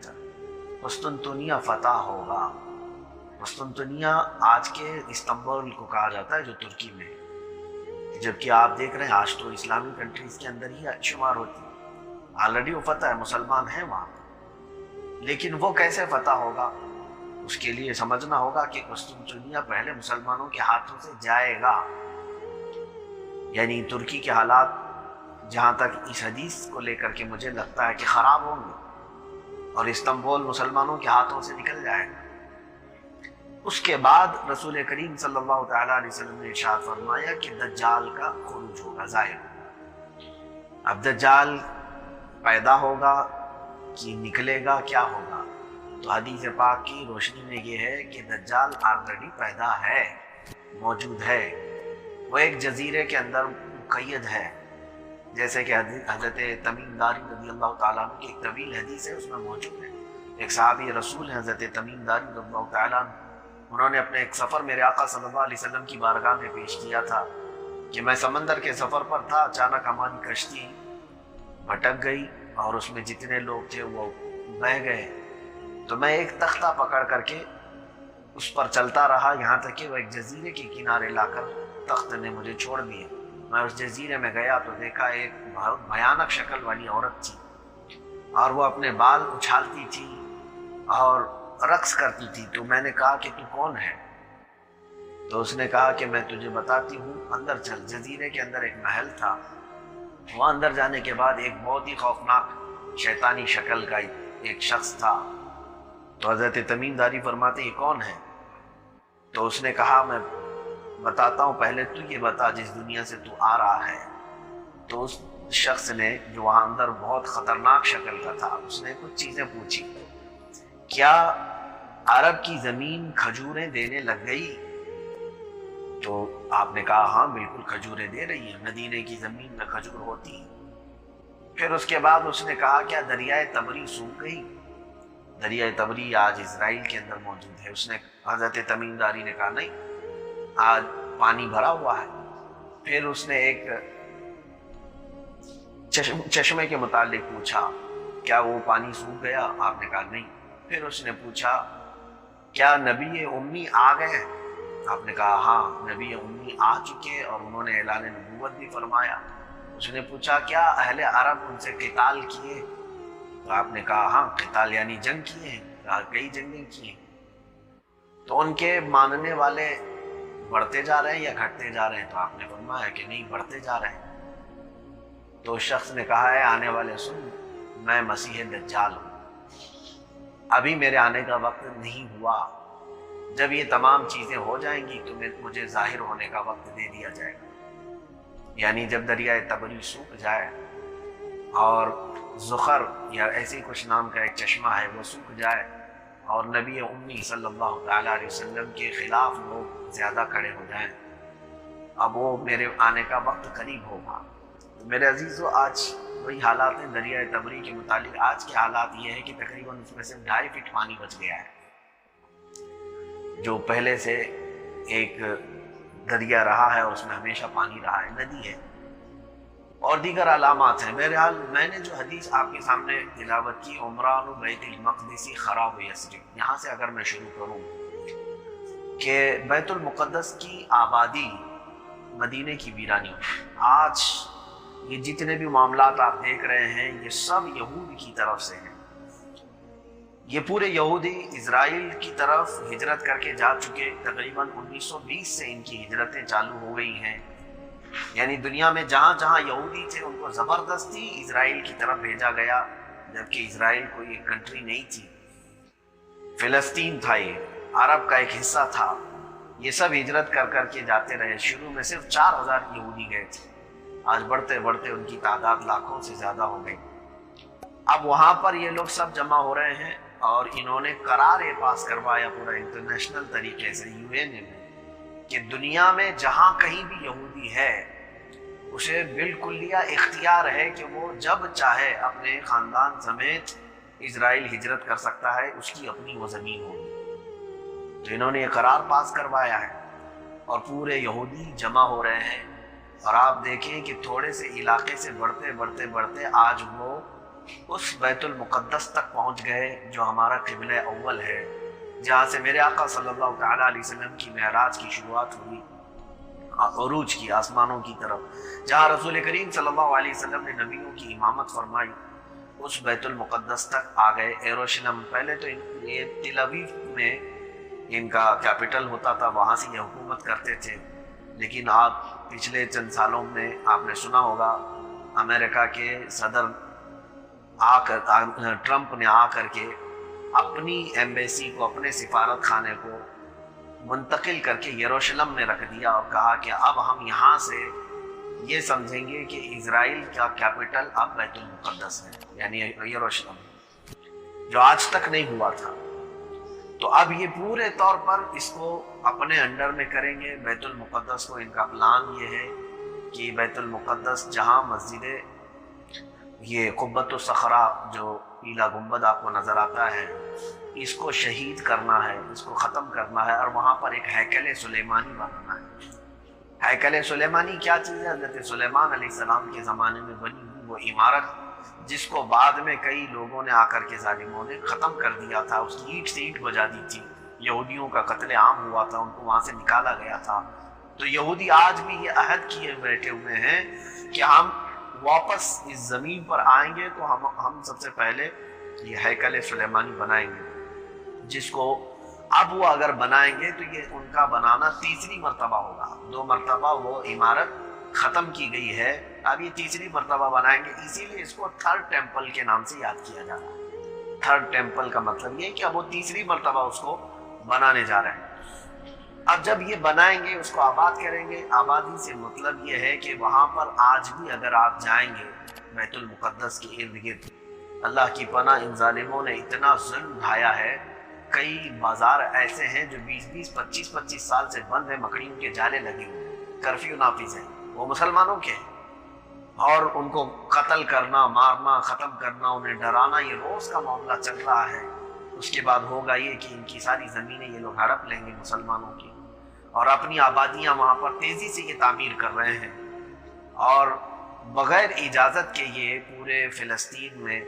تھا، قسطنطنیہ فتح ہوگا۔ قسطنطنیہ آج کے استنبول کو کہا جاتا ہے جو ترکی میں ہے، جبکہ آپ دیکھ رہے ہیں آج تو اسلامی کنٹریز کے اندر ہی شمار ہوتی ہے، آلریڈی وہ فتح ہے، مسلمان ہیں وہاں، لیکن وہ کیسے فتح ہوگا اس کے لیے سمجھنا ہوگا کہ قسطنطنیہ پہلے مسلمانوں کے ہاتھوں سے جائے گا۔ یعنی ترکی کے حالات جہاں تک اس حدیث کو لے کر کے مجھے لگتا ہے کہ خراب ہوں گے اور استنبول مسلمانوں کے ہاتھوں سے نکل جائے گا۔ اس کے بعد رسول کریم صلی اللہ تعالیٰ علیہ وسلم نے ارشاد فرمایا کہ دجال کا خروج ہوگا، ظاہر ہوگا۔ اب دجال پیدا ہوگا کہ نکلے گا، کیا ہوگا؟ تو حدیث پاک کی روشنی میں یہ ہے کہ دجال آلریڈی پیدا ہے، موجود ہے، وہ ایک جزیرے کے اندر مقید ہے، جیسے کہ حضرت تمیم داری رضی اللہ تعالیٰ عنہ کی ایک طویل حدیث ہے، اس میں موجود ہے۔ ایک صحابی رسول ہیں حضرت تمیم داری رضی اللہ تعالیٰ عنہ، انہوں نے اپنے ایک سفر میرے آقا صلی اللہ علیہ وسلم کی بارگاہ میں پیش کیا تھا کہ میں سمندر کے سفر پر تھا، اچانک ہماری کشتی بھٹک گئی اور اس میں جتنے لوگ تھے وہ بہہ گئے، تو میں ایک تختہ پکڑ کر کے اس پر چلتا رہا یہاں تک کہ وہ ایک جزیرے کے کنارے لا کر تخت نے مجھے چھوڑ دیا۔ میں اس جزیرے میں گیا تو دیکھا ایک بہت بھیانک شکل والی عورت تھی اور وہ اپنے بال اچھالتی تھی اور رقص کرتی تھی۔ تو میں نے کہا کہ تو کون ہے؟ تو اس نے کہا کہ میں تجھے بتاتی ہوں، اندر چل۔ جزیرے کے اندر ایک محل تھا، وہ اندر جانے کے بعد ایک بہت ہی خوفناک شیطانی شکل کا ایک شخص تھا۔ تو حضرت تمیم داری فرماتے یہ کون ہے؟ تو اس نے کہا میں بتاتا ہوں، پہلے تو یہ بتا جس دنیا سے تو آ رہا ہے۔ تو اس شخص نے جو وہاں اندر بہت خطرناک شکل کا تھا، اس نے کچھ چیزیں پوچھی، کیا عرب کی زمین کھجوریں دینے لگ گئی؟ تو آپ نے کہا ہاں بالکل کھجوریں دے رہی ہیں، مدینے کی زمین میں کھجور ہوتی ہیں۔ پھر اس کے بعد اس نے کہا کیا دریائے تبری سوکھ گئی؟ دریائے تبری آج اسرائیل کے اندر موجود ہے۔ اس نے حضرت تمیم داری نے کہا نہیں، آج پانی بھرا ہوا ہے۔ پھر اس نے ایک چشمے کے متعلق پوچھا، کیا وہ پانی سوکھ گیا؟ آپ نے کہا نہیں۔ پھر اس نے پوچھا کیا نبی امی آ گئے؟ آپ نے کہا ہاں نبی امی آ چکے اور انہوں نے اعلان نبوت بھی فرمایا۔ اس نے پوچھا کیا اہل عرب ان سے قتال کیے؟ تو آپ نے کہا ہاں قتال یعنی جنگ کیے ہیں، کئی جنگیں کی ہیں۔ تو ان کے ماننے والے بڑھتے جا رہے ہیں یا گھٹتے جا رہے ہیں؟ تو آپ نے فرمایا کہ نہیں بڑھتے جا رہے ہیں۔ تو اس شخص نے کہا ہے آنے والے سن، میں مسیح دجال ہوں، ابھی میرے آنے کا وقت نہیں ہوا، جب یہ تمام چیزیں ہو جائیں گی تو مجھے ظاہر ہونے کا وقت دے دیا جائے گا۔ یعنی جب دریائے تبری سوکھ جائے اور زخر یا ایسے کچھ نام کا ایک چشمہ ہے وہ سوکھ جائے اور نبی امی صلی اللہ تعالیٰ علیہ وسلم کے خلاف لوگ زیادہ کھڑے ہو جائیں، اب وہ میرے آنے کا وقت قریب ہوگا۔ تو میرے عزیزو آج وہی حالات ہیں دریائے تبری کے متعلق۔ آج کے حالات یہ ہے کہ تقریباً اس میں سے 2.5 فٹ پانی بچ گیا ہے، جو پہلے سے ایک دریا رہا ہے اور اس میں ہمیشہ پانی رہا ہے، ندی ہے، اور دیگر علامات ہیں۔ بہرحال میں نے جو حدیث آپ کے سامنے تلاوت کی، عمران بیت المقدس خراب یثرب، یہاں سے اگر میں شروع کروں کہ بیت المقدس کی آبادی مدینے کی ویرانی، آج یہ جتنے بھی معاملات آپ دیکھ رہے ہیں یہ سب یہود کی طرف سے ہیں۔ یہ پورے یہودی اسرائیل کی طرف ہجرت کر کے جا چکے، تقریباً 1920 سے ان کی ہجرتیں چالو ہو گئی ہیں۔ یعنی دنیا میں جہاں جہاں یہودی تھے ان کو زبردستی اسرائیل کی طرف بھیجا گیا، جبکہ اسرائیل کوئی ایک کنٹری نہیں تھی، فلسطین تھا، یہ عرب کا ایک حصہ تھا۔ یہ سب ہجرت کر کر کے جاتے رہے۔ شروع میں صرف 4000 یہودی گئے تھے، آج بڑھتے بڑھتے ان کی تعداد لاکھوں سے زیادہ ہو گئی۔ اب وہاں پر یہ لوگ سب جمع ہو رہے ہیں اور انہوں نے قرار یہ پاس کروایا پورا انٹرنیشنل طریقے سے UN میں کہ دنیا میں جہاں کہیں بھی یہودی ہے اسے بالکلیہ اختیار ہے کہ وہ جب چاہے اپنے خاندان سمیت اسرائیل ہجرت کر سکتا ہے، اس کی اپنی وہ زمین ہوگی۔ تو انہوں نے یہ قرار پاس کروایا ہے اور پورے یہودی جمع ہو رہے ہیں اور آپ دیکھیں کہ تھوڑے سے علاقے سے بڑھتے بڑھتے بڑھتے آج وہ اس بیت المقدس تک پہنچ گئے جو ہمارا قبلہ اول ہے، جہاں سے میرے آقا صلی اللہ تعالیٰ علیہ وسلم کی معراج کی شروعات ہوئی، عروج کی آسمانوں کی طرف، جہاں رسول کریم صلی اللہ علیہ وسلم نے نبیوں کی امامت فرمائی، اس بیت المقدس تک آ گئے۔ یروشلم پہلے تو یہ تل ابیب میں ان کا کیپٹل ہوتا تھا، وہاں سے یہ حکومت کرتے تھے، لیکن آپ پچھلے چند سالوں میں آپ نے سنا ہوگا امریکہ کے صدر ٹرمپ نے آ کر کے اپنی ایمبیسی کو، اپنے سفارت خانے کو منتقل کر کے یروشلم میں رکھ دیا اور کہا کہ اب ہم یہاں سے یہ سمجھیں گے کہ اسرائیل کا کیپٹل اب بیت المقدس ہے، یعنی یروشلم، جو آج تک نہیں ہوا تھا۔ تو اب یہ پورے طور پر اس کو اپنے انڈر میں کریں گے بیت المقدس کو۔ ان کا پلان یہ ہے کہ بیت المقدس جہاں مسجد یہ قبۃ الصخرہ جو پیلا گنبد آپ کو نظر آتا ہے، اس کو شہید کرنا ہے، اس کو ختم کرنا ہے، اور وہاں پر ایک ہیکل سلیمانی بنانا ہے۔ ہیکل سلیمانی کیا چیز ہے؟ حضرت سلیمان علیہ السلام کے زمانے میں بنی ہوئی وہ عمارت جس کو بعد میں کئی لوگوں نے آ کر کے ظالموں نے ختم کر دیا تھا، اس کی اینٹ سے اینٹ بجا دی تھی، یہودیوں کا قتل عام ہوا تھا، ان کو وہاں سے نکالا گیا تھا۔ تو یہودی آج بھی یہ عہد کیے بیٹھے ہوئے ہیں کہ ہم واپس اس زمین پر آئیں گے تو ہم سب سے پہلے یہ ہیکل سلیمانی بنائیں گے، جس کو اب وہ اگر بنائیں گے تو یہ ان کا بنانا تیسری مرتبہ ہوگا۔ 2 مرتبہ وہ عمارت ختم کی گئی ہے، اب یہ تیسری مرتبہ بنائیں گے، اسی لیے اس کو تھرڈ ٹیمپل کے نام سے یاد کیا جا رہا ہے۔ تھرڈ ٹیمپل کا مطلب یہ ہے کہ اب وہ تیسری مرتبہ اس کو بنانے جا رہے ہیں۔ اب جب یہ بنائیں گے، اس کو آباد کریں گے، آبادی سے مطلب یہ ہے کہ وہاں پر آج بھی اگر آپ جائیں گے بیت المقدس کے ارد گرد، اللہ کی پناہ ان ظالموں نے اتنا ظلم ڈھایا ہے، کئی بازار ایسے ہیں جو 20 25 سال سے بند ہیں، مکڑیوں کے جالے لگے ہوئے، کرفیو نافذ ہیں، وہ مسلمانوں کے ہیں، اور ان کو قتل کرنا، مارنا، ختم کرنا، انہیں ڈرانا، یہ روز کا معاملہ چل رہا ہے۔ اس کے بعد ہوگا یہ کہ ان کی ساری زمینیں یہ لوگ ہڑپ لیں گے مسلمانوں کی، اور اپنی آبادیاں وہاں پر تیزی سے یہ تعمیر کر رہے ہیں، اور بغیر اجازت کے یہ پورے فلسطین میں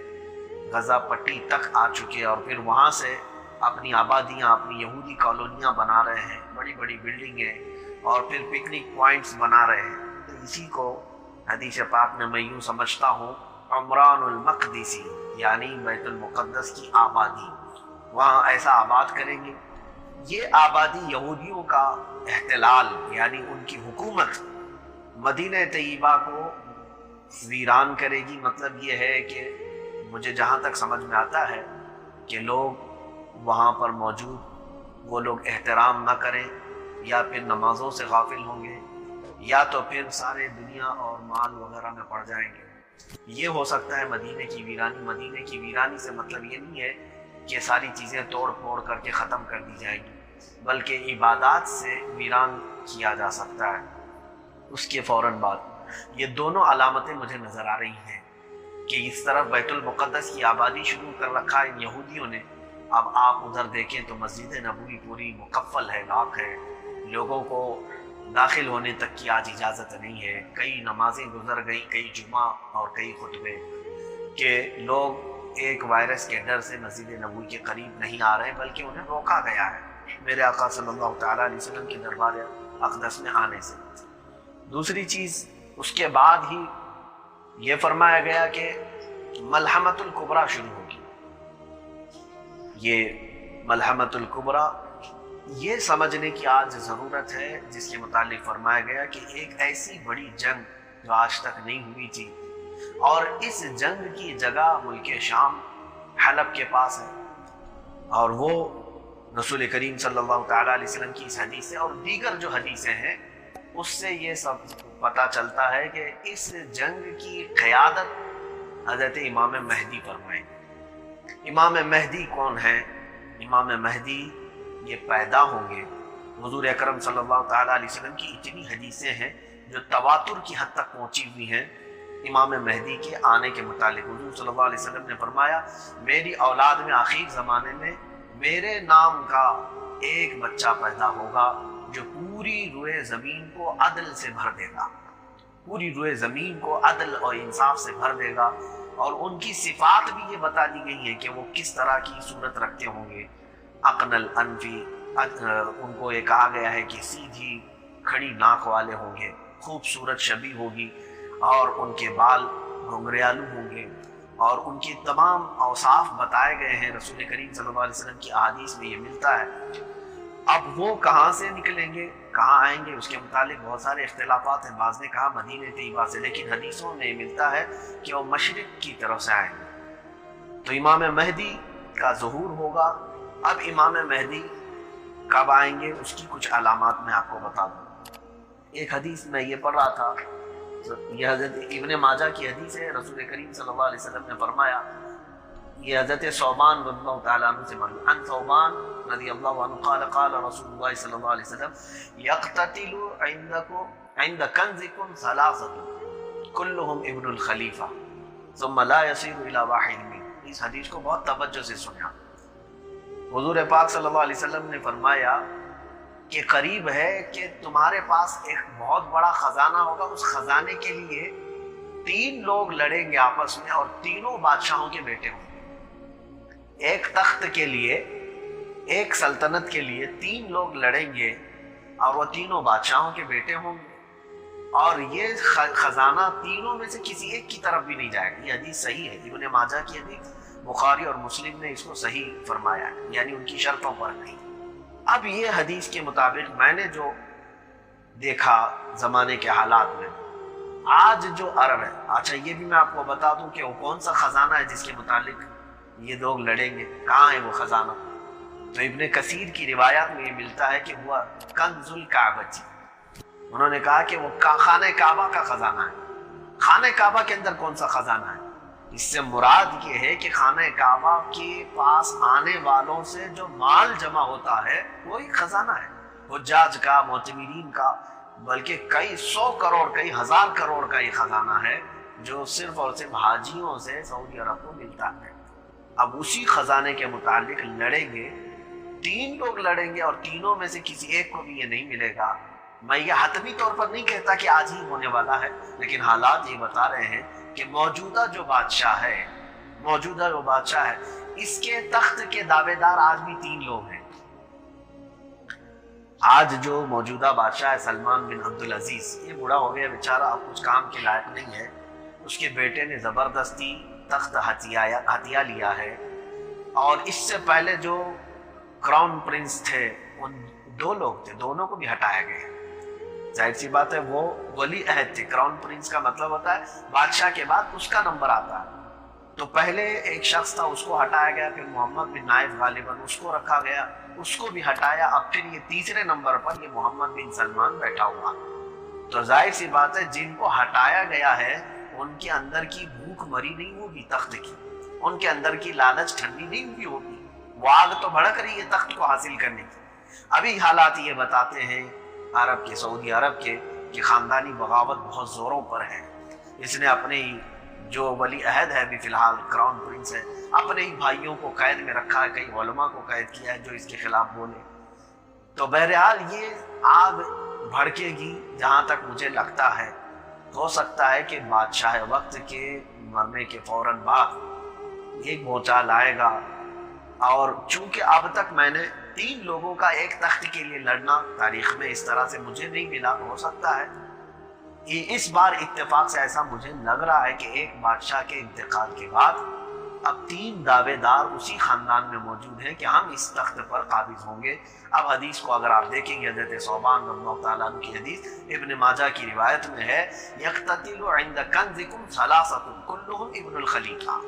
غزہ پٹی تک آ چکے، اور پھر وہاں سے اپنی آبادیاں، اپنی یہودی کالونیاں بنا رہے ہیں، بڑی بڑی بلڈنگیں، اور پھر پکنک پوائنٹس بنا رہے ہیں۔ تو اسی کو حدیث پاک میں میں یوں سمجھتا ہوں عمران المقدسی، یعنی بیت المقدس کی آبادی، وہاں ایسا آباد کریں گے۔ یہ آبادی یہودیوں کا احتلال، یعنی ان کی حکومت مدینہ طیبہ کو ویران کرے گی۔ مطلب یہ ہے کہ مجھے جہاں تک سمجھ میں آتا ہے کہ لوگ وہاں پر موجود وہ لوگ احترام نہ کریں، یا پھر نمازوں سے غافل ہوں گے، یا تو پھر سارے دنیا اور مال وغیرہ میں پڑ جائیں گے۔ یہ ہو سکتا ہے مدینے کی ویرانی۔ مدینے کی ویرانی سے مطلب یہ نہیں ہے کہ ساری چیزیں توڑ پھوڑ کر کے ختم کر دی جائیں گی، بلکہ عبادات سے ویران کیا جا سکتا ہے۔ اس کے فوراً بعد یہ دونوں علامتیں مجھے نظر آ رہی ہیں کہ اس طرف بیت المقدس کی آبادی شروع کر رکھا ہے ان یہودیوں نے۔ اب آپ ادھر دیکھیں تو مسجد نبوی پوری مقفل ہے، لاک ہے، لوگوں کو داخل ہونے تک کی آج اجازت نہیں ہے۔ کئی نمازیں گزر گئیں، کئی جمعہ اور کئی خطبے، کہ لوگ ایک وائرس کے ڈر سے مسجد نبوی کے قریب نہیں آ رہے، بلکہ انہیں روکا گیا ہے میرے آقا صلی اللہ تعالیٰ علیہ وسلم کے دربار اقدس میں آنے سے۔ دوسری چیز، اس کے بعد ہی یہ فرمایا گیا کہ ملحمۃ الکبریٰ شروع ہوگی۔ یہ ملحمۃ الکبریٰ یہ سمجھنے کی آج ضرورت ہے، جس کے متعلق فرمایا گیا کہ ایک ایسی بڑی جنگ جو آج تک نہیں ہوئی تھی، اور اس جنگ کی جگہ ملک شام حلب کے پاس ہے، اور وہ رسول کریم صلی اللہ تعالیٰ علیہ وسلم کی اس حدیث سے اور دیگر جو حدیثیں ہیں اس سے یہ سب پتہ چلتا ہے کہ اس جنگ کی قیادت حضرت امام مہدی فرمائیں گے۔ امام مہدی کون ہیں؟ امام مہدی یہ پیدا ہوں گے، حضور اکرم صلی اللہ تعالیٰ علیہ وسلم کی اتنی حدیثیں ہیں جو تواتر کی حد تک پہنچی ہوئی ہیں امام مہدی کے آنے کے متعلق۔ حضور صلی اللہ علیہ وسلم نے فرمایا میری اولاد میں آخر زمانے میں میرے نام کا ایک بچہ پیدا ہوگا جو پوری روئے زمین کو عدل سے بھر دے گا، پوری روئے زمین کو عدل اور انصاف سے بھر دے گا، اور ان کی صفات بھی یہ بتا دی گئی ہیں کہ وہ کس طرح کی صورت رکھتے ہوں گے۔ اقن الانفی، ان کو یہ کہا گیا ہے کہ سیدھی کھڑی ناک والے ہوں گے، خوبصورت شبی ہوگی، اور ان کے بال گھنگریالو ہوں گے، اور ان کی تمام اوصاف بتائے گئے ہیں رسول کریم صلی اللہ علیہ وسلم کی احادیث میں یہ ملتا ہے۔ اب وہ کہاں سے نکلیں گے، کہاں آئیں گے، اس کے متعلق بہت سارے اختلافات ہیں۔ بعض نے کہا مدینہ طیبہ سے، لیکن حدیثوں میں ملتا ہے کہ وہ مشرق کی طرف سے آئیں گے۔ تو امام مہدی کا ظہور ہوگا۔ اب امام مہدی کب آئیں گے، اس کی کچھ علامات میں آپ کو بتا دوں۔ ایک حدیث میں یہ پڑھ رہا تھا، یہ حضرت ابن ماجہ کی حدیث ہے، رسول کریم صلی اللہ علیہ وسلم نے فرمایا، یہ حضرت ثوبان رضی اللہ تعالیٰ عنہ سے مروی، عن ثوبان رضی اللہ عنہ قال قال رسول اللہ صلی اللہ علیہ وسلم یقتتل عند کنزکم ثلاثة کلهم ابن الخلیفہ ثم لا يصير الى واحد منهم۔ اس حدیث کو بہت توجہ سے سنیا۔ حضور پاک صلی اللہ علیہ وسلم نے فرمایا کہ قریب ہے کہ تمہارے پاس ایک بہت بڑا خزانہ ہوگا، اس خزانے کے لیے 3 لوگ لڑیں گے آپس میں، اور تینوں بادشاہوں کے بیٹے ہوں گے۔ ایک تخت کے لیے، ایک سلطنت کے لیے 3 لوگ لڑیں گے، اور وہ تینوں بادشاہوں کے بیٹے ہوں گے، اور یہ خزانہ تینوں میں سے کسی ایک کی طرف بھی نہیں جائے گا۔ یہ حدیث صحیح ہے، ابن ماجہ کی حدیث، بخاری اور مسلم نے اس کو صحیح فرمایا ہے، یعنی ان کی شرطوں پر نہیں۔ اب یہ حدیث کے مطابق میں نے جو دیکھا زمانے کے حالات میں، آج جو عرب ہے، اچھا یہ بھی میں آپ کو بتا دوں کہ وہ کون سا خزانہ ہے جس کے متعلق یہ لوگ لڑیں گے، کہاں ہے وہ خزانہ؟ تو ابن کثیر کی روایات میں یہ ملتا ہے کہ وہ کنز الکعبہ، انہوں نے کہا کہ وہ خانہ کعبہ کا خزانہ ہے۔ خانہ کعبہ کے اندر کون سا خزانہ ہے؟ اس سے مراد یہ ہے کہ خانہ کعبہ کے پاس آنے والوں سے جو مال جمع ہوتا ہے وہ ایک خزانہ ہے، حجاج کا، معتمرین کا، بلکہ کئی 100 کروڑ، کئی 1000 کروڑ کا یہ خزانہ ہے جو صرف اور صرف حاجیوں سے سعودی عرب کو ملتا ہے۔ اب اسی خزانے کے متعلق لڑیں گے، 3 لوگ لڑیں گے، اور تینوں میں سے کسی ایک کو بھی یہ نہیں ملے گا۔ میں یہ حتمی طور پر نہیں کہتا کہ آج ہی ہونے والا ہے، لیکن حالات یہ بتا رہے ہیں کہ موجودہ جو بادشاہ ہے اس کے تخت کے دعوے دار آج بھی 3 لوگ ہیں۔ آج جو موجودہ بادشاہ ہے سلمان بن عبدالعزیز، یہ بوڑھا ہو گیا بیچارہ، اب کچھ کام کے لائق نہیں ہے۔ اس کے بیٹے نے زبردستی تخت ہتھیا لیا ہے، اور اس سے پہلے جو کراؤن پرنس تھے، ان 2 لوگ تھے، دونوں کو بھی ہٹایا گیا۔ ظاہر سی بات ہے وہ ولی عہد تھے، کراؤن پرنس کا مطلب ہوتا ہے بادشاہ کے بعد اس کا نمبر آتا ہے۔ تو پہلے ایک شخص تھا، اس کو ہٹایا گیا، پھر محمد بن نائف غالباً اس کو رکھا گیا، اس کو بھی ہٹایا، اب پھر یہ تیسرے نمبر پر یہ محمد بن سلمان بیٹھا ہوا۔ تو ظاہر سی بات ہے جن کو ہٹایا گیا ہے ان کے اندر کی بھوک مری نہیں ہوگی تخت کی، ان کے اندر کی لالچ ٹھنڈی نہیں ہوئی ہوگی، وہ آگ تو بھڑک رہی ہے تخت کو حاصل کرنے کی۔ ابھی حالات یہ بتاتے ہیں عرب کے، سعودی عرب کے، کہ خاندانی بغاوت بہت زوروں پر ہے۔ اس نے اپنے ہی جو ولی عہد ہے ابھی فی الحال کراؤن پرنس ہے، اپنے ہی بھائیوں کو قید میں رکھا ہے، کئی علماء کو قید کیا ہے جو اس کے خلاف بولے۔ تو بہرحال یہ آگ بھڑکے گی، جہاں تک مجھے لگتا ہے ہو سکتا ہے کہ بادشاہ وقت کے مرنے کے فوراً بعد ایک بھونچال آئے گا، اور چونکہ اب تک میں نے 3 لوگوں کا ایک تخت کے لیے لڑنا تاریخ میں اس طرح سے مجھے نہیں ملا، ہو سکتا ہے اس بار اتفاق سے ایسا مجھے لگ رہا ہے کہ ایک بادشاہ کے انتقال کے بعد اب 3 دعوے دار اسی خاندان میں موجود ہیں کہ ہم اس تخت پر قابض ہوں گے۔ اب حدیث کو اگر آپ دیکھیں گے، حضرت ثوبان رضی اللہ تعالیٰ عنہ کی حدیث ابن ماجہ کی روایت میں ہے، یقتتل عند کنزکم ثلاثة کلهم ابن الخلیفہ،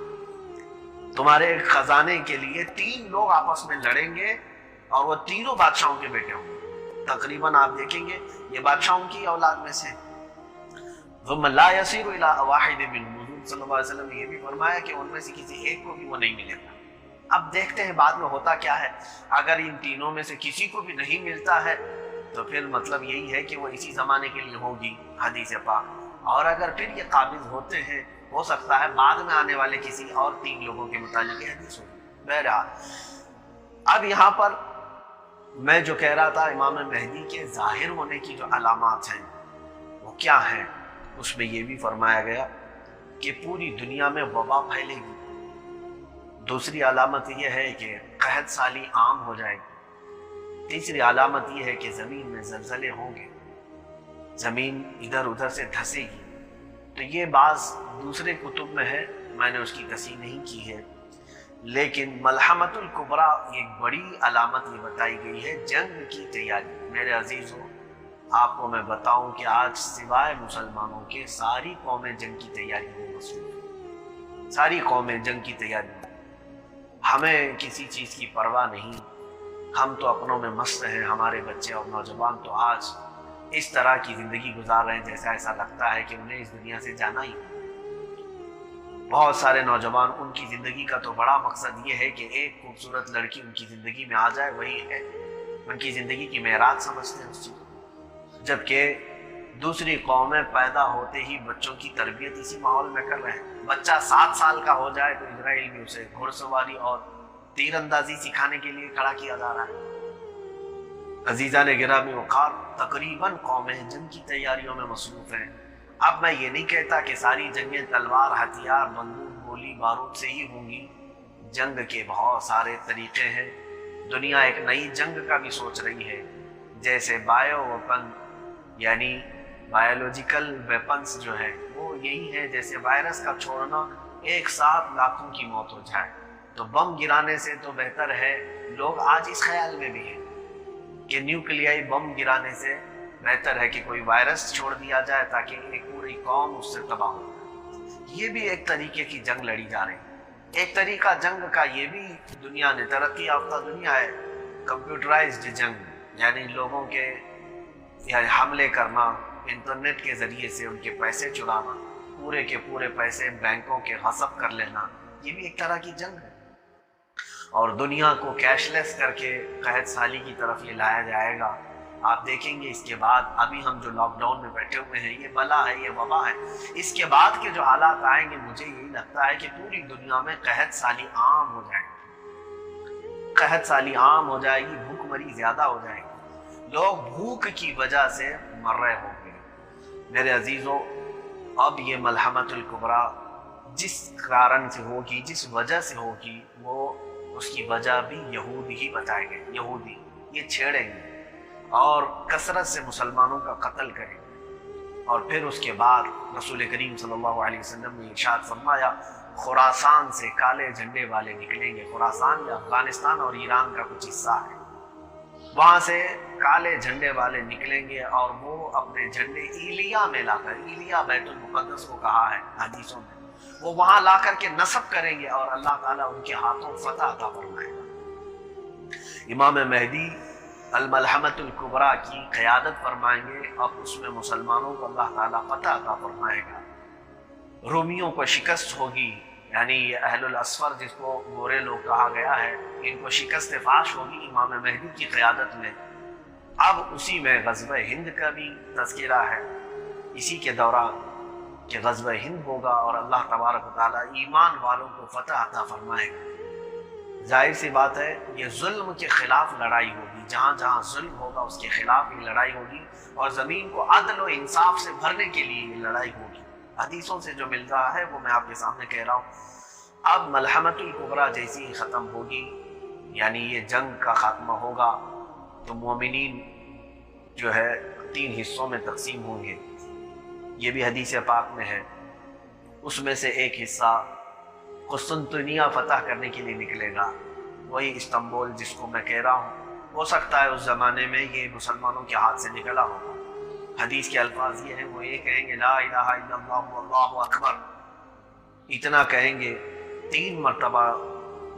تمہارے خزانے کے لیے 3 لوگ آپس میں لڑیں گے، اور وہ تینوں بادشاہوں کے بیٹے ہوں گے۔ تقریباً آپ دیکھیں گے یہ بادشاہوں کی اولاد میں سے۔ ثم لا يصير الى واحد منهم، حضور صلی اللہ علیہ وسلم نے یہ بھی فرمایا کہ ان میں سے کسی ایک کو بھی وہ نہیں ملے گا۔ اب دیکھتے ہیں بعد میں ہوتا کیا ہے۔ اگر ان تینوں میں سے کسی کو بھی نہیں ملتا ہے تو پھر مطلب یہی ہے کہ وہ اسی زمانے کے لیے ہوگی حدیث پاک، اور اگر پھر یہ قابض ہوتے ہیں ہو سکتا ہے بعد میں آنے والے کسی اور 3 لوگوں کے متعلق حدیث ہوگی۔ بہرحال اب یہاں پر میں جو کہہ رہا تھا امام مہدی کے ظاہر ہونے کی جو علامات ہیں وہ کیا ہیں، اس میں یہ بھی فرمایا گیا کہ پوری دنیا میں وبا پھیلے گی۔ دوسری علامت یہ ہے کہ قحط سالی عام ہو جائے گی۔ تیسری علامت یہ ہے کہ زمین میں زلزلے ہوں گے، زمین ادھر ادھر سے دھسے گی۔ تو یہ بعض دوسرے کتب میں ہے، میں نے اس کی تصحیح نہیں کی ہے، لیکن ملحمۃ الکبریٰ ایک بڑی علامت یہ بتائی گئی ہے جنگ کی تیاری۔ میرے عزیزوں، آپ کو میں بتاؤں کہ آج سوائے مسلمانوں کے ساری قومیں جنگ کی تیاری میں مصروف ہیں، ساری قومیں جنگ کی تیاری میں۔ ہمیں کسی چیز کی پرواہ نہیں، ہم تو اپنوں میں مست ہیں۔ ہمارے بچے اور نوجوان تو آج اس طرح کی زندگی گزار رہے ہیں جیسا ایسا لگتا ہے کہ انہیں اس دنیا سے جانا ہی۔ بہت سارے نوجوان، ان کی زندگی کا تو بڑا مقصد یہ ہے کہ ایک خوبصورت لڑکی ان کی زندگی میں آ جائے، وہی ہے ان کی زندگی کی معراج سمجھتے ہیں اس چیز کو۔ جبکہ دوسری قومیں پیدا ہوتے ہی بچوں کی تربیت اسی ماحول میں کر رہے ہیں۔ بچہ 7 سال کا ہو جائے تو اسرائیل میں اسے گھوڑ سواری اور تیر اندازی سکھانے کے لیے کھڑا کیا جا رہا ہے۔ عزیزان گرامی وقار، تقریباً قومیں جنگ کی تیاریوں میں مصروف ہیں۔ اب میں یہ نہیں کہتا کہ ساری جنگیں تلوار، ہتھیار، بندوق، گولی بارود سے ہی ہوں گی۔ جنگ کے بہت سارے طریقے ہیں۔ دنیا ایک نئی جنگ کا بھی سوچ رہی ہے، جیسے بایو ویپن، یعنی بایولوجیکل ویپنز جو ہے وہ یہی ہے جیسے وائرس کا چھوڑنا ایک ساتھ لاکھوں کی موت ہو جائے، تو بم گرانے سے تو بہتر ہے۔ لوگ آج اس خیال میں بھی ہیں کہ نیوکلیائی بم گرانے سے بہتر ہے کہ کوئی وائرس چھوڑ دیا جائے تاکہ ایک پوری قوم اس سے تباہ ہو۔ یہ بھی ایک طریقے کی جنگ لڑی جا رہی ہے۔ ایک طریقہ جنگ کا یہ بھی، دنیا نے ترقی یافتہ دنیا ہے، کمپیوٹرائزڈ جنگ، یعنی لوگوں کے یعنی حملے کرنا، انٹرنیٹ کے ذریعے سے ان کے پیسے چرانا، پورے کے پورے پیسے بینکوں کے غصب کر لینا، یہ بھی ایک طرح کی جنگ ہے۔ اور دنیا کو کیش لیس کر کے قحط سالی کی طرف یہ لایا جائے گا۔ آپ دیکھیں گے اس کے بعد، ابھی ہم جو لاک ڈاؤن میں بیٹھے ہوئے ہیں، یہ بلا ہے، یہ وبا ہے، اس کے بعد کے جو حالات آئیں گے، مجھے یہی لگتا ہے کہ پوری دنیا میں قحط سالی عام ہو جائے گی، قحط سالی عام ہو جائے گی، بھوک مری زیادہ ہو جائے گی، لوگ بھوک کی وجہ سے مر رہے ہوں گے۔ میرے عزیزوں، اب یہ ملحمۃ الکبریٰ جس کارن سے ہوگی، جس وجہ سے ہوگی، وہ اس کی وجہ بھی یہود ہی بتائے گئے۔ یہودی یہ چھیڑیں گے اور کثرت سے مسلمانوں کا قتل کریں گے۔ اور پھر اس کے بعد رسول کریم صلی اللہ علیہ وسلم نے ارشاد فرمایا، خراسان سے کالے جھنڈے والے نکلیں گے۔ خراسان یا افغانستان اور ایران کا کچھ حصہ ہے، وہاں سے کالے جھنڈے والے نکلیں گے اور وہ اپنے جھنڈے ایلیا میں لا کر، ایلیا بیت المقدس کو کہا ہے حدیثوں میں، وہ وہاں لا کر کے نصب کریں گے اور اللہ تعالیٰ ان کے ہاتھوں فتح عطا فرمائے گا۔ امام مہدی الملحمۃ الکبریٰ کی قیادت فرمائیں گے، اب اس میں مسلمانوں کو اللہ تعالیٰ فتح عطا فرمائے گا، رومیوں کو شکست ہوگی، یعنی یہ اہل الاسفر جس کو گورے لوگ کہا گیا ہے، ان کو شکست فاش ہوگی امام مہدی کی قیادت میں۔ اب اسی میں غزوہ ہند کا بھی تذکرہ ہے، اسی کے دوران کہ غزوہ ہند ہوگا اور اللہ تبارک و تعالیٰ ایمان والوں کو فتح عطا فرمائے گا۔ ظاہر سی بات ہے، یہ ظلم کے خلاف لڑائی ہوگی، جہاں جہاں ظلم ہوگا اس کے خلاف یہ لڑائی ہوگی، اور زمین کو عدل و انصاف سے بھرنے کے لیے یہ لڑائی ہوگی۔ حدیثوں سے جو مل رہا ہے وہ میں آپ کے سامنے کہہ رہا ہوں۔ اب ملحمۃ الکبریٰ جیسی ہی ختم ہوگی، یعنی یہ جنگ کا خاتمہ ہوگا، تو مومنین جو ہے 3 حصوں میں تقسیم ہوں گے، یہ بھی حدیث پاک میں ہے۔ اس میں سے ایک حصہ قسطنطنیہ فتح کرنے کے لیے نکلے گا، وہی استنبول جس کو میں کہہ رہا ہوں۔ ہو سکتا ہے اس زمانے میں یہ مسلمانوں کے ہاتھ سے نکلا ہوگا۔ حدیث کے الفاظ یہ ہیں، وہ یہ کہیں گے لا الہ الا اللہ واللہ اکبر، اتنا کہیں گے 3 مرتبہ۔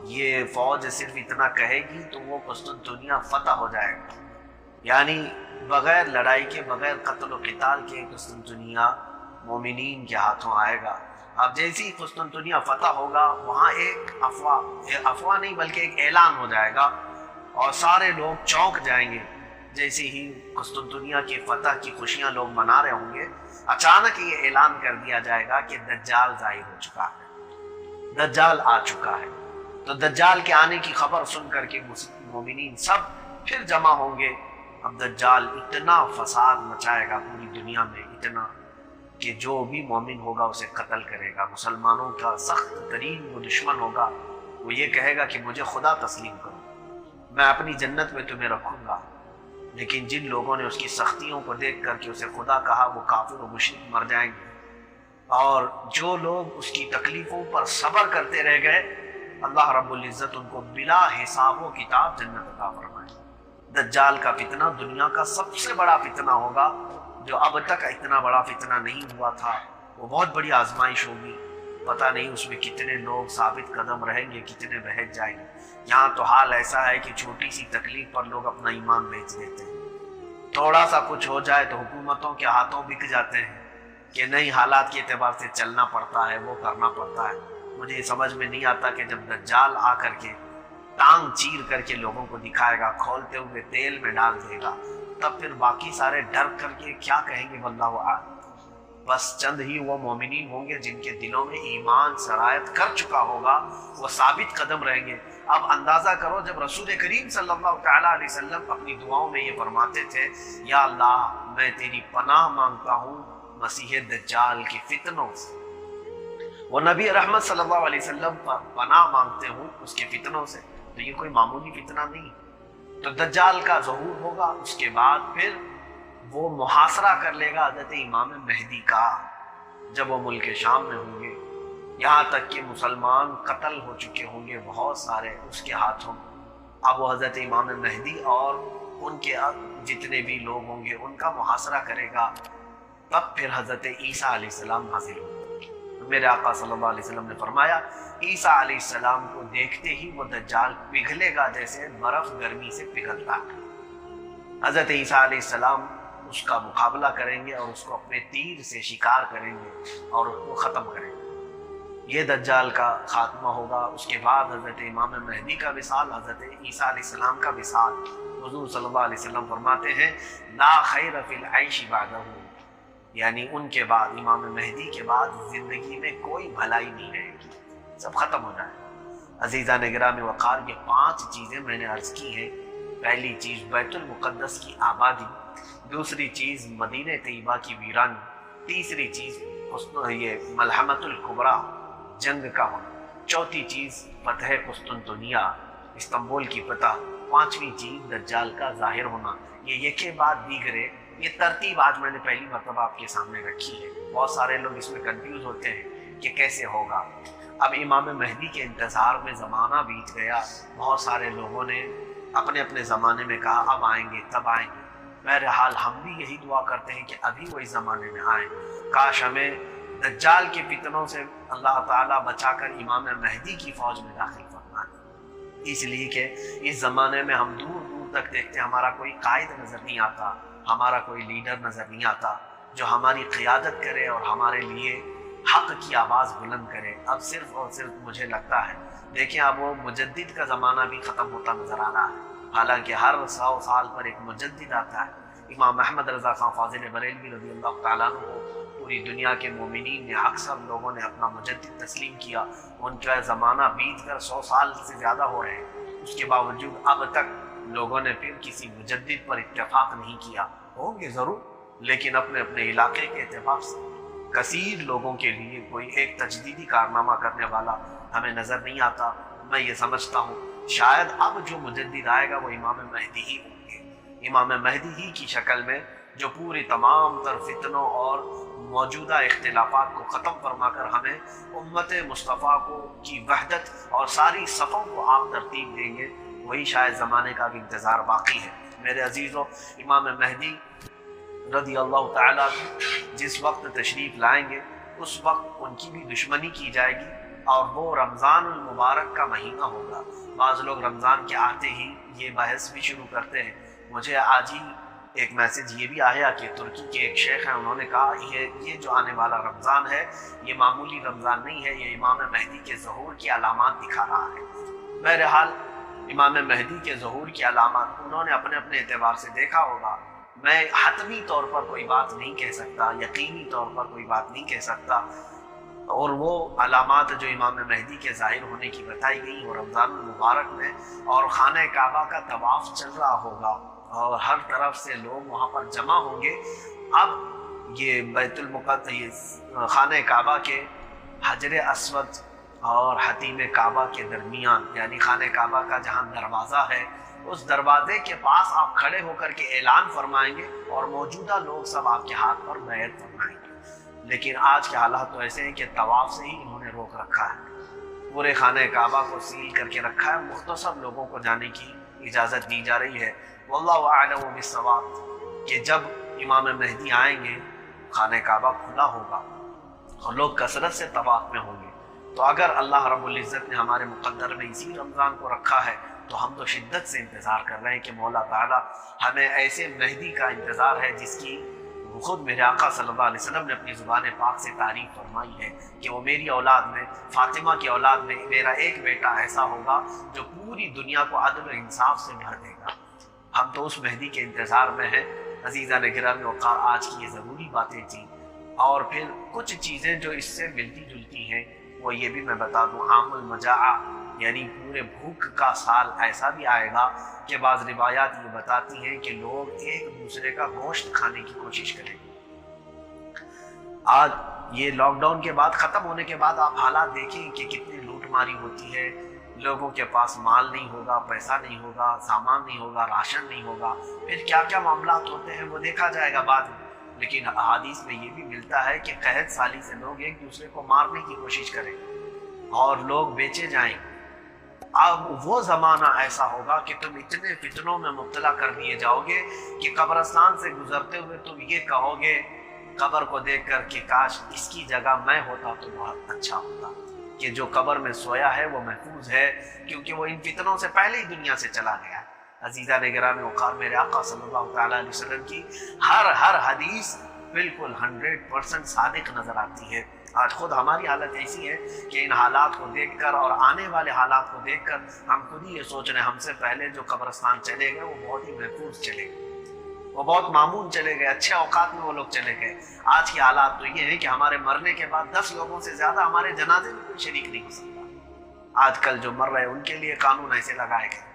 یہ فوج صرف اتنا کہے گی تو وہ قسطنطنیہ فتح ہو جائے گا، یعنی بغیر لڑائی کے، بغیر قتل و قتال کے قسطنطنیہ مومنین کے ہاتھوں آئے گا۔ اب جیسے ہی قسطنطنیہ فتح ہوگا، وہاں ایک افواہ نہیں بلکہ ایک اعلان ہو جائے گا اور سارے لوگ چونک جائیں گے۔ جیسے ہی قسطنطنیہ کی فتح کی خوشیاں لوگ منا رہے ہوں گے، اچانک یہ اعلان کر دیا جائے گا کہ دجال ظاہر ہو چکا ہے، دجال آ چکا ہے۔ تو دجال کے آنے کی خبر سن کر کے مومنین سب پھر جمع ہوں گے۔ اب دجال اتنا فساد مچائے گا پوری دنیا میں، اتنا کہ جو بھی مومن ہوگا اسے قتل کرے گا، مسلمانوں کا سخت ترین وہ دشمن ہوگا، وہ یہ کہے گا کہ مجھے خدا تسلیم کرو، میں اپنی جنت میں تمہیں رکھوں گا۔ لیکن جن لوگوں نے اس کی سختیوں کو دیکھ کر کے اسے خدا کہا وہ کافر و مشرک مر جائیں گے، اور جو لوگ اس کی تکلیفوں پر صبر کرتے رہ گئے اللہ رب العزت ان کو بلا حساب و کتاب جنت عطا فرمائے۔ دجال کا فتنہ دنیا کا سب سے بڑا فتنہ ہوگا، جو اب تک اتنا بڑا فتنہ نہیں ہوا تھا۔ وہ بہت بڑی آزمائش ہوگی، پتہ نہیں اس میں کتنے لوگ ثابت قدم رہیں گے، کتنے بہت جائیں گے۔ یہاں تو حال ایسا ہے کہ چھوٹی سی تکلیف پر لوگ اپنا ایمان بیچ دیتے ہیں، تھوڑا سا کچھ ہو جائے تو حکومتوں کے ہاتھوں بک جاتے ہیں کہ نہیں، حالات کے اعتبار سے چلنا پڑتا ہے، وہ کرنا پڑتا ہے۔ مجھے یہ سمجھ میں نہیں آتا کہ جب دجال آ کر کے ٹانگ چیر کر کے لوگوں کو دکھائے گا، کھولتے ہوئے تیل میں ڈال دے گا، تب پھر باقی سارے ڈر کر کے کیا کہیں گے واللہ اعلم۔ بس چند ہی وہ مومنین ہوں گے جن کے دلوں میں ایمان سرایت کر چکا ہوگا، وہ ثابت قدم رہیں گے۔ اب اندازہ کرو جب رسول کریم صلی اللہ تعالیٰ علیہ وسلم اپنی دعاؤں میں یہ فرماتے تھے، یا اللہ میں تیری پناہ مانگتا ہوں مسیح دجال کی فتنوں سے، وہ نبی رحمت صلی اللہ علیہ وسلم پر پناہ مانگتے ہوں اس کے فتنوں سے، تو یہ کوئی معمولی فتنہ نہیں۔ تو دجال کا ظہور ہوگا، اس کے بعد پھر وہ محاصرہ کر لے گا حضرت امام مہدی کا، جب وہ ملک شام میں ہوں گے، یہاں تک کہ مسلمان قتل ہو چکے ہوں گے بہت سارے اس کے ہاتھوں۔ اب وہ حضرت امام مہدی اور ان کے جتنے بھی لوگ ہوں گے ان کا محاصرہ کرے گا، تب پھر حضرت عیسیٰ علیہ السلام نازل ہوں گے۔ میرے آقا صلی اللہ علیہ وسلم نے فرمایا عیسیٰ علیہ السلام کو دیکھتے ہی وہ دجال پگھلے گا جیسے برف گرمی سے پگھلتا ہے۔ حضرت عیسیٰ علیہ السلام اس کا مقابلہ کریں گے اور اس کو اپنے تیر سے شکار کریں گے اور اس کو ختم کریں گے۔ یہ دجال کا خاتمہ ہوگا۔ اس کے بعد حضرت امام مہدی کا وصال، حضرت عیسیٰ علیہ السلام کا وصال۔ حضور صلی اللہ علیہ وسلم فرماتے ہیں لا خیر فی العیش بعدہ، یعنی ان کے بعد، امام مہدی کے بعد زندگی میں کوئی بھلائی نہیں رہے گی، سب ختم ہو جائے۔ عزیزان گرامی وقار، یہ 5 چیزیں میں نے عرض کی ہیں۔ پہلی چیز بیت المقدس کی آبادی، دوسری چیز مدینہ طیبہ کی ویرانی، تیسری چیز یہ ملحمۃ الکبریٰ جنگ کا ہونا، چوتھی چیز فتح قسطنطنیہ استنبول کی فتح، پانچویں چیز دجال کا ظاہر ہونا۔ یہ ایک کے بعد دیگرے، یہ ترتیب آج میں نے پہلی مرتبہ آپ کے سامنے رکھی ہے۔ بہت سارے لوگ اس میں کنفیوز ہوتے ہیں کہ کیسے ہوگا۔ اب امام مہدی کے انتظار میں زمانہ بیت گیا، بہت سارے لوگوں نے اپنے اپنے زمانے میں کہا اب آئیں گے تب آئیں گے۔ بہرحال ہم بھی یہی دعا کرتے ہیں کہ ابھی وہ اس زمانے میں آئیں، کاش ہمیں دجال کے فتنوں سے اللہ تعالیٰ بچا کر امام مہدی کی فوج میں داخل فرما دے۔ اس لیے کہ اس زمانے میں ہم دور دور تک دیکھتے ہیں ہمارا کوئی قائد نظر نہیں آتا، ہمارا کوئی لیڈر نظر نہیں آتا جو ہماری قیادت کرے اور ہمارے لیے حق کی آواز بلند کرے۔ اب صرف اور صرف مجھے لگتا ہے، دیکھیں اب وہ مجدد کا زمانہ بھی ختم ہوتا نظر آ رہا ہے، حالانکہ ہر 100 سال پر ایک مجدد آتا ہے۔ امام احمد رضا خان فاضل بریلوی رضی اللہ تعالیٰ عنہ کو پوری دنیا کے مومنین نے، اکثر لوگوں نے اپنا مجدد تسلیم کیا۔ ان کا زمانہ بیت کر 100 سال سے زیادہ ہو رہے ہیں، اس کے باوجود اب تک لوگوں نے پھر کسی مجدد پر اتفاق نہیں کیا۔ ہوں گے ضرور، لیکن اپنے اپنے علاقے کے اعتبار سے کثیر لوگوں کے لیے کوئی ایک تجدیدی کارنامہ کرنے والا ہمیں نظر نہیں آتا۔ میں یہ سمجھتا ہوں شاید اب جو مجدد آئے گا وہ امام مہدی ہی ہوں گے، امام مہدی ہی کی شکل میں، جو پوری تمام تر فتنوں اور موجودہ اختلافات کو ختم فرما کر ہمیں امت مصطفیٰ کو کی وحدت اور ساری صفوں کو آپ ترتیب دیں گے۔ وہی شاید زمانے کا بھی انتظار باقی ہے۔ میرے عزیزوں، امام مہدی رضی اللہ تعالیٰ جس وقت تشریف لائیں گے اس وقت ان کی بھی دشمنی کی جائے گی، اور وہ رمضان المبارک کا مہینہ ہوگا۔ بعض لوگ رمضان کے آتے ہی یہ بحث بھی شروع کرتے ہیں۔ مجھے آج ہی ایک میسج یہ بھی آیا کہ ترکی کے ایک شیخ ہیں، انہوں نے کہا یہ جو آنے والا رمضان ہے یہ معمولی رمضان نہیں ہے، یہ امام مہدی کے ظہور کی علامات دکھا رہا ہے۔ بہرحال امام مہدی کے ظہور کی علامات انہوں نے اپنے اپنے اعتبار سے دیکھا ہوگا۔ میں حتمی طور پر کوئی بات نہیں کہہ سکتا، یقینی طور پر کوئی بات نہیں کہہ سکتا، اور وہ علامات جو امام مہدی کے ظاہر ہونے کی بتائی گئی وہ رمضان المبارک میں، اور خانہ کعبہ کا طواف چل رہا ہوگا اور ہر طرف سے لوگ وہاں پر جمع ہوں گے۔ اب یہ بیت المقدس خانہ کعبہ کے حجر اسود اور حتیم کعبہ کے درمیان، یعنی خانہ کعبہ کا جہاں دروازہ ہے، اس دروازے کے پاس آپ کھڑے ہو کر کے اعلان فرمائیں گے اور موجودہ لوگ سب آپ کے ہاتھ پر بیعت فرمائیں گے۔ لیکن آج کے حالات تو ایسے ہیں کہ طواف سے ہی انہوں نے روک رکھا ہے، پورے خانہ کعبہ کو سیل کر کے رکھا ہے، مختصر لوگوں کو جانے کی اجازت دی جا رہی ہے۔ واللہ اعلم بالصواب کہ جب امام مہدی آئیں گے خانہ کعبہ کھلا ہوگا اور لوگ کثرت سے طواف میں ہوں گے، تو اگر اللہ رب العزت نے ہمارے مقدر میں اسی رمضان کو رکھا ہے تو ہم تو شدت سے انتظار کر رہے ہیں کہ مولا تعالیٰ ہمیں ایسے مہدی کا انتظار ہے جس کی خود میرے آقا صلی اللہ علیہ وسلم نے اپنی زبان پاک سے تعریف فرمائی ہے کہ وہ میری اولاد میں، فاطمہ کی اولاد میں میرا ایک بیٹا ایسا ہوگا جو پوری دنیا کو عدل و انصاف سے بھر دے گا۔ ہم تو اس مہدی کے انتظار میں ہیں۔ عزیزان گرامی وقار، آج کی یہ ضروری باتیں تھیں، اور پھر کچھ چیزیں جو اس سے ملتی جلتی ہیں وہ یہ بھی میں بتا دوں۔ عام المجاعہ یعنی پورے بھوک کا سال ایسا بھی آئے گا کہ بعض روایات یہ بتاتی ہیں کہ لوگ ایک دوسرے کا گوشت کھانے کی کوشش کریں گے۔ آج یہ لاک ڈاؤن کے بعد، ختم ہونے کے بعد آپ حالات دیکھیں کہ کتنی لوٹ ماری ہوتی ہے، لوگوں کے پاس مال نہیں ہوگا، پیسہ نہیں ہوگا، سامان نہیں ہوگا، راشن نہیں ہوگا، پھر کیا کیا معاملات ہوتے ہیں وہ دیکھا جائے گا بعد میں۔ لیکن احادیث میں یہ بھی ملتا ہے کہ قحط سالی سے لوگ ایک دوسرے کو مارنے کی کوشش کریں اور لوگ بیچے جائیں۔ اب وہ زمانہ ایسا ہوگا کہ تم اتنے فتنوں میں مبتلا کر دیے جاؤ گے کہ قبرستان سے گزرتے ہوئے تم یہ کہو گے قبر کو دیکھ کر کہ کاش اس کی جگہ میں ہوتا تو بہت اچھا ہوتا، کہ جو قبر میں سویا ہے وہ محفوظ ہے کیونکہ وہ ان فتنوں سے پہلے ہی دنیا سے چلا گیا ہے۔ عزیزان گرامی وقار، میرے آقا صلی اللہ تعالیٰ علیہ وسلم کی ہر حدیث بالکل 100% صادق نظر آتی ہے۔ آج خود ہماری حالت ایسی ہے کہ ان حالات کو دیکھ کر اور آنے والے حالات کو دیکھ کر ہم خود ہی یہ سوچ رہے ہیں ہم سے پہلے جو قبرستان چلے گئے وہ بہت ہی محفوظ چلے گئے، وہ بہت معمون چلے گئے، اچھے اوقات میں وہ لوگ چلے گئے۔ آج کے حالات تو یہ ہیں کہ ہمارے مرنے کے بعد 10 لوگوں سے زیادہ ہمارے جنازے میں کوئی شریک نہیں ہو سکتا۔ آج کل جو مر رہے ہیں ان کے لیے قانون ایسے لگائے گئے۔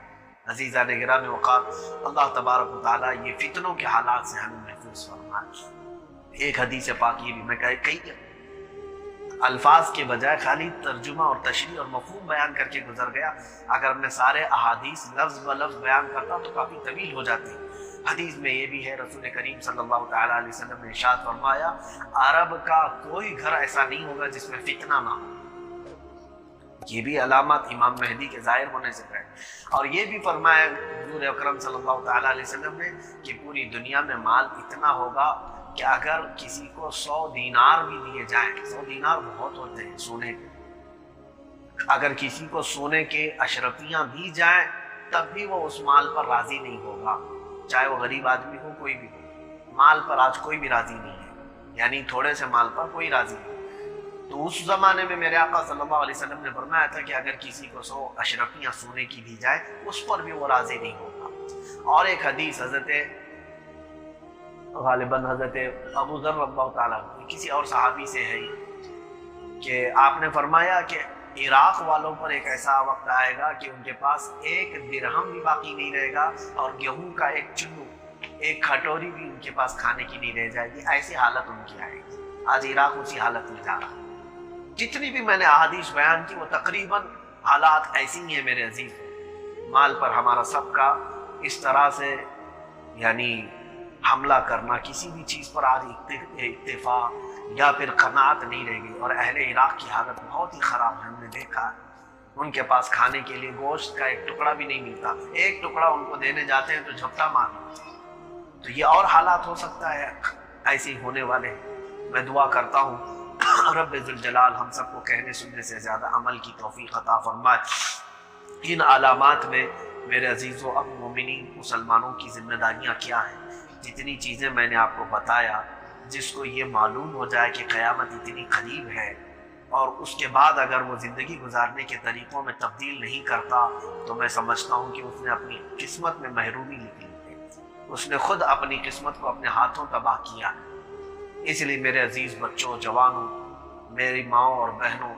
عزیزان گرامی وقار، اللہ تبارک و تعالیٰ یہ فتنوں کے حالات سے ہمیں محفوظ فرمائے۔ ایک حدیث پاک یہ بھی میں کئی الفاظ کے بجائے خالی ترجمہ اور تشریح اور مفہوم بیان کر کے گزر گیا۔ اگر میں سارے احادیث لفظ ب لفظ بیان کرتا تو کافی طویل ہو جاتی۔ حدیث میں یہ بھی ہے، رسول کریم صلی اللہ تعالیٰ علیہ وسلم نے ارشاد فرمایا، عرب کا کوئی گھر ایسا نہیں ہوگا جس میں فتنہ نہ ہو۔ یہ بھی علامات امام مہدی کے ظاہر ہونے سے پہلے، اور یہ بھی فرمایا حضور اکرم صلی اللہ تعالیٰ علیہ وسلم نے کہ پوری دنیا میں مال اتنا ہوگا کہ اگر کسی کو 100 دینار بھی دیے جائیں، 100 دینار بہت ہوتے ہیں سونے کے، اگر کسی کو سونے کے اشرفیاں دی جائیں تب بھی وہ اس مال پر راضی نہیں ہوگا، چاہے وہ غریب آدمی ہو کوئی بھی ہو۔ مال پر آج کوئی بھی راضی نہیں ہے، یعنی تھوڑے سے مال پر کوئی راضی نہیں۔ تو اس زمانے میں میرے آقا صلی اللہ علیہ وسلم نے فرمایا تھا کہ اگر کسی کو 100 اشرفیاں سونے کی دی جائے اس پر بھی وہ راضی نہیں ہوگا۔ اور ایک حدیث غالباً حضرت ابو ذر رضی اللہ تعالیٰ کسی اور صحابی سے ہے کہ آپ نے فرمایا کہ عراق والوں پر ایک ایسا وقت آئے گا کہ ان کے پاس ایک درہم بھی باقی نہیں رہے گا اور گیہوں کا ایک چلو، ایک کھٹوری بھی ان کے پاس کھانے کی نہیں رہ جائے گی۔ ایسی حالت ان کی آئے گی۔ آج عراق اسی حالت میں جا رہا ہے۔ جتنی بھی میں نے احادیث بیان کی وہ تقریباً حالات ایسی ہی ہیں میرے عزیز۔ مال پر ہمارا سب کا اس طرح سے یعنی حملہ کرنا، کسی بھی چیز پر آج اکتفا یا پھر قناعت نہیں رہ گئی، اور اہل عراق کی حالت بہت ہی خراب ہے۔ ہم نے دیکھا ہے ان کے پاس کھانے کے لیے گوشت کا ایک ٹکڑا بھی نہیں ملتا، ایک ٹکڑا ان کو دینے جاتے ہیں تو جھپٹا مارتے۔ تو یہ اور حالات ہو سکتا ہے ایسے ہی ہونے والے ہیں۔ میں دعا کرتا ہوں رب ذوالجلال ہم سب کو کہنے سننے سے زیادہ عمل کی توفیق عطا فرمائے۔ ان علامات میں میرے عزیزو، اب مومنین مسلمانوں کی ذمہ داریاں کیا ہیں؟ جتنی چیزیں میں نے آپ کو بتایا، جس کو یہ معلوم ہو جائے کہ قیامت اتنی قریب ہے اور اس کے بعد اگر وہ زندگی گزارنے کے طریقوں میں تبدیل نہیں کرتا تو میں سمجھتا ہوں کہ اس نے اپنی قسمت میں محرومی لکھی ہے، اس نے خود اپنی قسمت کو اپنے ہاتھوں تباہ کیا ہے۔ اس لیے میرے عزیز بچوں، جوانوں، میری ماؤں اور بہنوں،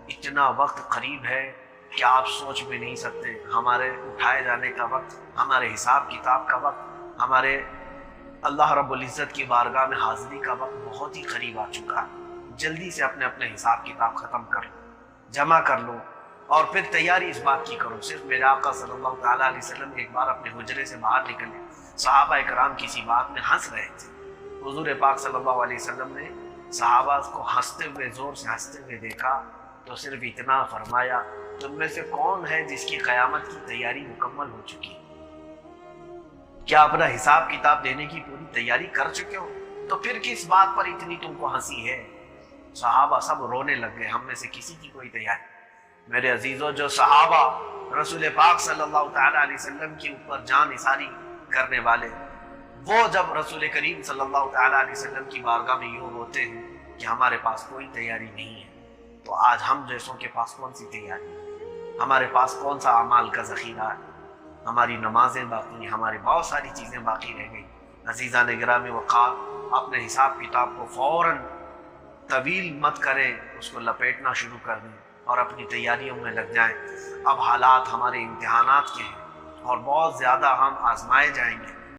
اتنا وقت قریب ہے کہ آپ سوچ بھی نہیں سکتے۔ ہمارے اٹھائے جانے کا وقت، ہمارے حساب کتاب کا وقت، ہمارے اللہ رب العزت کی بارگاہ میں حاضری کا وقت بہت ہی قریب آ چکا ہے۔ جلدی سے اپنے اپنے حساب کتاب ختم کر لو، جمع کر لو، اور پھر تیاری اس بات کی کرو۔ صرف میرے آقا صلی اللہ تعالیٰ علیہ وسلم ایک بار اپنے حجرے سے باہر نکلے، صحابہ کرام کسی بات میں ہنس رہے تھے۔ حضور پاک صلی اللہ علیہ وسلم نے صحابہ کو ہنستے ہوئے، زور سے ہنستے ہوئے دیکھا تو صرف اتنا فرمایا، تم میں سے کون ہے جس کی قیامت کی تیاری مکمل ہو چکی ہے؟ کیا اپنا حساب کتاب دینے کی پوری تیاری کر چکے ہو؟ تو پھر کس بات پر اتنی تم کو ہنسی ہے؟ صحابہ سب رونے لگ گئے، ہم میں سے کسی کی کوئی تیاری۔ میرے عزیزوں، جو صحابہ رسول پاک صلی اللہ تعالیٰ علیہ وسلم کے اوپر جان نثاری کرنے والے، وہ جب رسول کریم صلی اللہ تعالیٰ علیہ وسلم کی بارگاہ میں یوں روتے ہیں کہ ہمارے پاس کوئی تیاری نہیں ہے، تو آج ہم جیسوں کے پاس کون سی تیاری ہے؟ ہمارے پاس کون سا اعمال کا ذخیرہ ہے؟ ہماری نمازیں باقی ہیں، ہماری بہت ساری چیزیں باقی رہ گئی۔ عزیزان گرامی وقار، اپنے حساب کتاب کو فوراً طویل مت کریں، اس کو لپیٹنا شروع کر دیں اور اپنی تیاریوں میں لگ جائیں۔ اب حالات ہمارے امتحانات کے ہیں اور بہت زیادہ ہم آزمائے جائیں گے۔